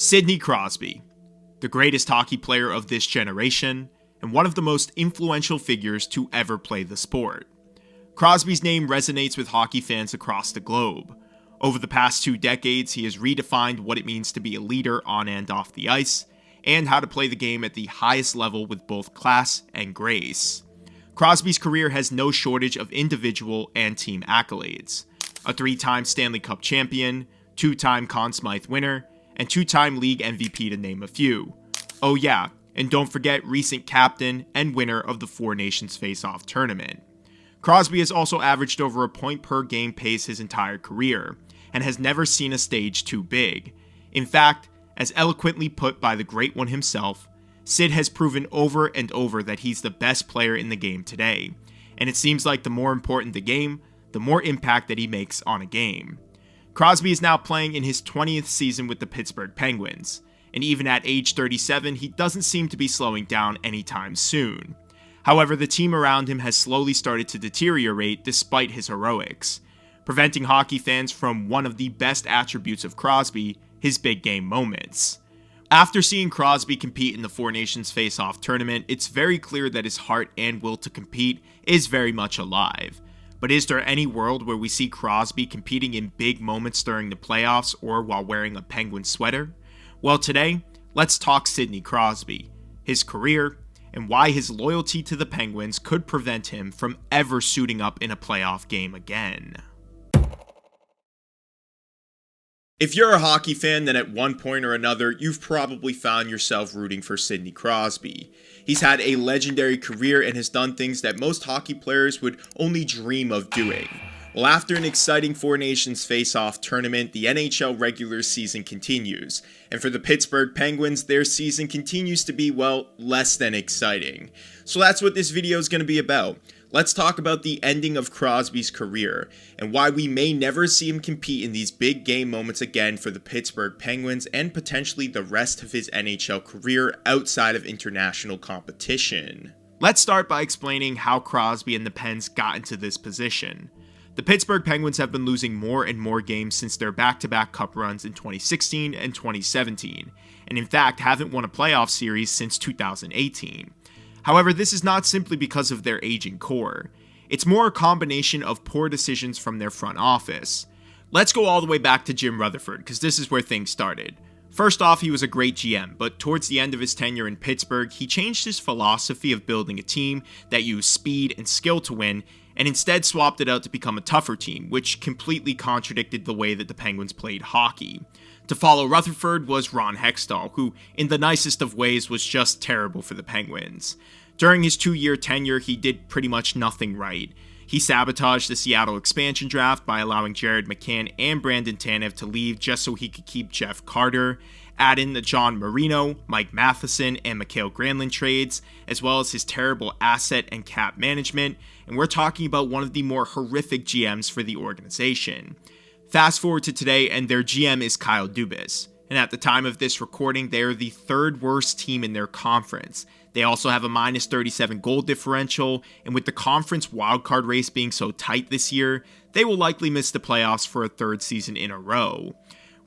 Sidney Crosby, the greatest hockey player of this generation, and one of the most influential figures to ever play the sport. Crosby's name resonates with hockey fans across the globe. Over the past 2 decades, he has redefined what it means to be a leader on and off the ice, and how to play the game at the highest level with both class and grace. Crosby's career has no shortage of individual and team accolades. A 3-time Stanley Cup champion, 2-time Conn Smythe winner, and 2-time league MVP to name a few. Oh yeah, and don't forget recent captain and winner of the Four Nations Face-Off tournament. Crosby has also averaged over a point per game pace his entire career, and has never seen a stage too big. In fact, as eloquently put by the great one himself, Sid has proven over and over that he's the best player in the game today, and it seems like the more important the game, the more impact that he makes on a game. Crosby is now playing in his 20th season with the Pittsburgh Penguins, and even at age 37, he doesn't seem to be slowing down anytime soon. However, the team around him has slowly started to deteriorate despite his heroics, preventing hockey fans from one of the best attributes of Crosby, his big game moments. After seeing Crosby compete in the Four Nations Face-Off tournament, it's very clear that his heart and will to compete is very much alive. But is there any world where we see Crosby competing in big moments during the playoffs or while wearing a Penguin sweater? Well, today, let's talk Sidney Crosby, his career, and why his loyalty to the Penguins could prevent him from ever suiting up in a playoff game again. If you're a hockey fan, then at one point or another, you've probably found yourself rooting for Sidney Crosby. He's had a legendary career and has done things that most hockey players would only dream of doing. Well, after an exciting Four Nations Face-Off tournament, the NHL regular season continues. And for the Pittsburgh Penguins, their season continues to be, well, less than exciting. So that's what this video is going to be about. Let's talk about the ending of Crosby's career, and why we may never see him compete in these big game moments again for the Pittsburgh Penguins and potentially the rest of his NHL career outside of international competition. Let's start by explaining how Crosby and the Pens got into this position. The Pittsburgh Penguins have been losing more and more games since their back-to-back cup runs in 2016 and 2017, and in fact haven't won a playoff series since 2018. However, this is not simply because of their aging core. It's more a combination of poor decisions from their front office. Let's go all the way back to Jim Rutherford, because this is where things started. First off, he was a great GM, but towards the end of his tenure in Pittsburgh, he changed his philosophy of building a team that used speed and skill to win, and instead swapped it out to become a tougher team, which completely contradicted the way that the Penguins played hockey. To follow Rutherford was Ron Hextall, who, in the nicest of ways, was just terrible for the Penguins. During his 2-year tenure, he did pretty much nothing right. He sabotaged the Seattle expansion draft by allowing Jared McCann and Brandon Tanev to leave just so he could keep Jeff Carter, add in the John Marino, Mike Matheson, and Mikhail Granlund trades, as well as his terrible asset and cap management, and we're talking about one of the more horrific GMs for the organization. Fast forward to today, and their GM is Kyle Dubas, and at the time of this recording, they are the 3rd worst team in their conference. They also have a minus 37 goal differential, and with the conference wildcard race being so tight this year, they will likely miss the playoffs for a 3rd season in a row.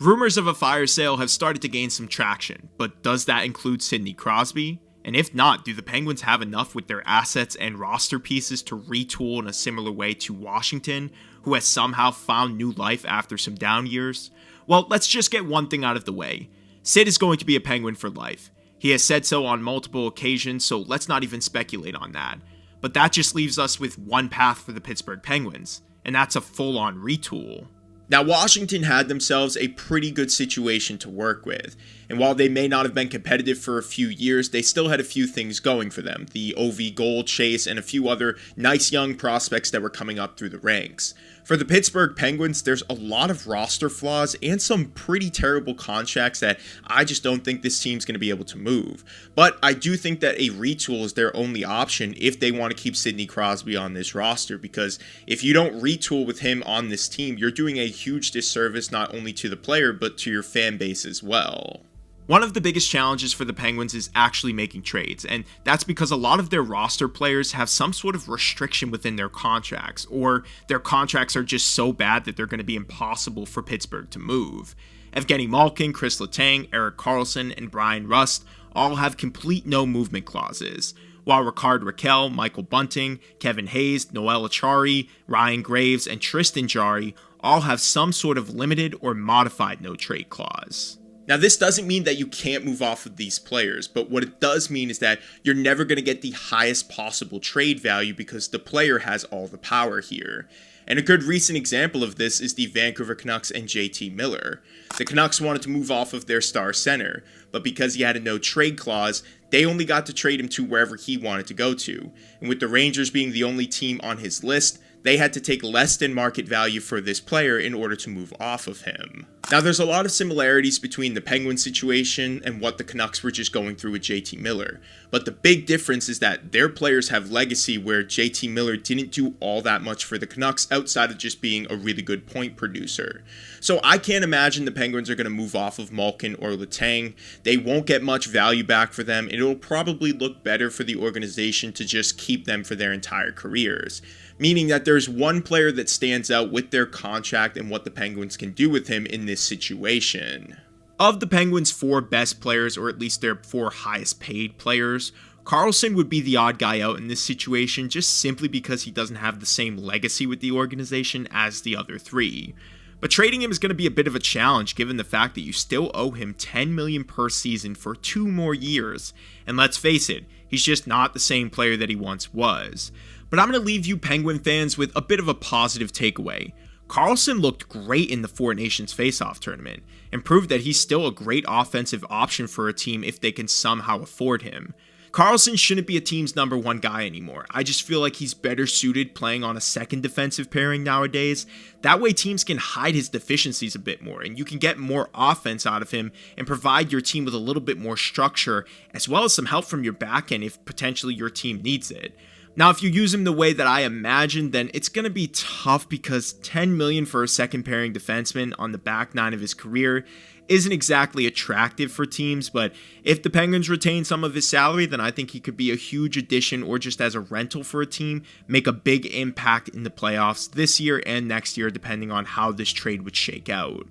Rumors of a fire sale have started to gain some traction, but does that include Sidney Crosby? And if not, do the Penguins have enough with their assets and roster pieces to retool in a similar way to Washington, who has somehow found new life after some down years? Well, let's just get one thing out of the way. Sid is going to be a Penguin for life. He has said so on multiple occasions, so let's not even speculate on that. But that just leaves us with one path for the Pittsburgh Penguins, and that's a full-on retool. Now, Washington had themselves a pretty good situation to work with, and while they may not have been competitive for a few years, they still had a few things going for them. The OV goal chase and a few other nice young prospects that were coming up through the ranks. For the Pittsburgh Penguins, there's a lot of roster flaws and some pretty terrible contracts that I just don't think this team's going to be able to move. But I do think that a retool is their only option if they want to keep Sidney Crosby on this roster, because if you don't retool with him on this team, you're doing a huge disservice not only to the player, but to your fan base as well. One of the biggest challenges for the Penguins is actually making trades, and that's because a lot of their roster players have some sort of restriction within their contracts, or their contracts are just so bad that they're going to be impossible for Pittsburgh to move. Evgeny Malkin, Chris Letang, Erik Karlsson, and Brian Rust all have complete no movement clauses, while Rickard Rakell, Michael Bunting, Kevin Hayes, Noel Acciari, Ryan Graves, and Tristan Jarry all have some sort of limited or modified no-trade clause. Now, this doesn't mean that you can't move off of these players, but what it does mean is that you're never going to get the highest possible trade value because the player has all the power here. And a good recent example of this is the Vancouver Canucks and JT Miller. The Canucks wanted to move off of their star center, but because he had a no-trade clause, they only got to trade him to wherever he wanted to go to. And with the Rangers being the only team on his list, they had to take less than market value for this player in order to move off of him. Now, there's a lot of similarities between the Penguins situation and what the Canucks were just going through with JT Miller, but the big difference is that their players have legacy where JT Miller didn't do all that much for the Canucks outside of just being a really good point producer. So I can't imagine the Penguins are going to move off of Malkin or Letang. They won't get much value back for them. It'll probably look better for the organization to just keep them for their entire careers, meaning that there's one player that stands out with their contract and what the Penguins can do with him in this situation. Of the Penguins' 4 best players, or at least their 4 highest paid players, Karlsson would be the odd guy out in this situation just simply because he doesn't have the same legacy with the organization as the other 3. But trading him is going to be a bit of a challenge given the fact that you still owe him $10 million per season for 2 more years. And let's face it, he's just not the same player that he once was. But I'm going to leave you Penguin fans with a bit of a positive takeaway. Karlsson looked great in the Four Nations Face-Off tournament and proved that he's still a great offensive option for a team if they can somehow afford him. Karlsson shouldn't be a team's number 1 guy anymore. I just feel like he's better suited playing on a second defensive pairing nowadays. That way teams can hide his deficiencies a bit more and you can get more offense out of him and provide your team with a little bit more structure as well as some help from your back end if potentially your team needs it. Now, if you use him the way that I imagine, then it's going to be tough because $10 million for a second pairing defenseman on the back 9 of his career isn't exactly attractive for teams, but if the Penguins retain some of his salary, then I think he could be a huge addition or just as a rental for a team, make a big impact in the playoffs this year and next year, depending on how this trade would shake out.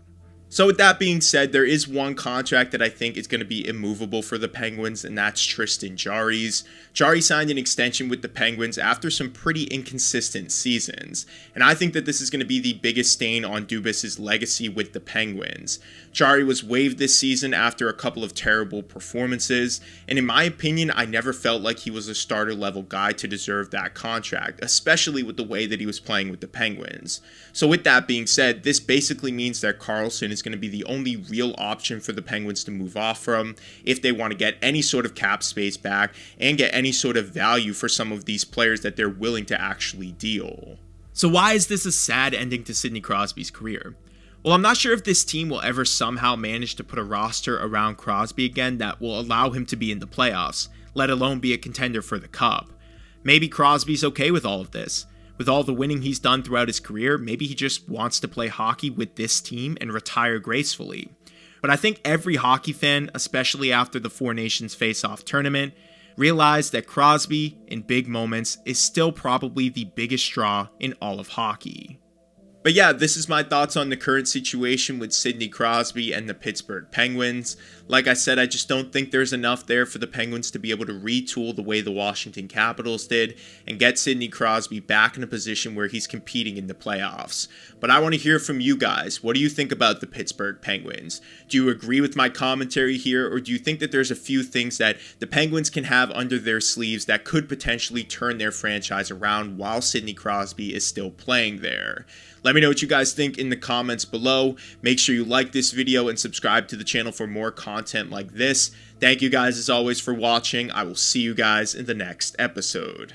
So with that being said, there is one contract that I think is going to be immovable for the Penguins, and that's Tristan Jarry's. Jarry signed an extension with the Penguins after some pretty inconsistent seasons, and I think that this is going to be the biggest stain on Dubas's legacy with the Penguins. Jarry was waived this season after a couple of terrible performances, and in my opinion, I never felt like he was a starter-level guy to deserve that contract, especially with the way that he was playing with the Penguins. So with that being said, this basically means that Karlsson is going to be the only real option for the Penguins to move off from if they want to get any sort of cap space back and get any sort of value for some of these players that they're willing to actually deal. So why is this a sad ending to Sidney Crosby's career? Well, I'm not sure if this team will ever somehow manage to put a roster around Crosby again that will allow him to be in the playoffs, let alone be a contender for the Cup. Maybe Crosby's okay with all of this. With all the winning he's done throughout his career, maybe he just wants to play hockey with this team and retire gracefully. But I think every hockey fan, especially after the Four Nations Face-Off tournament, realized that Crosby, in big moments, is still probably the biggest draw in all of hockey. But yeah, this is my thoughts on the current situation with Sidney Crosby and the Pittsburgh Penguins. Like I said, I just don't think there's enough there for the Penguins to be able to retool the way the Washington Capitals did and get Sidney Crosby back in a position where he's competing in the playoffs. But I want to hear from you guys. What do you think about the Pittsburgh Penguins? Do you agree with my commentary here, or do you think that there's a few things that the Penguins can have under their sleeves that could potentially turn their franchise around while Sidney Crosby is still playing there? Let me know what you guys think in the comments below. Make sure you like this video and subscribe to the channel for more content like this. Thank you guys as always for watching. I will see you guys in the next episode.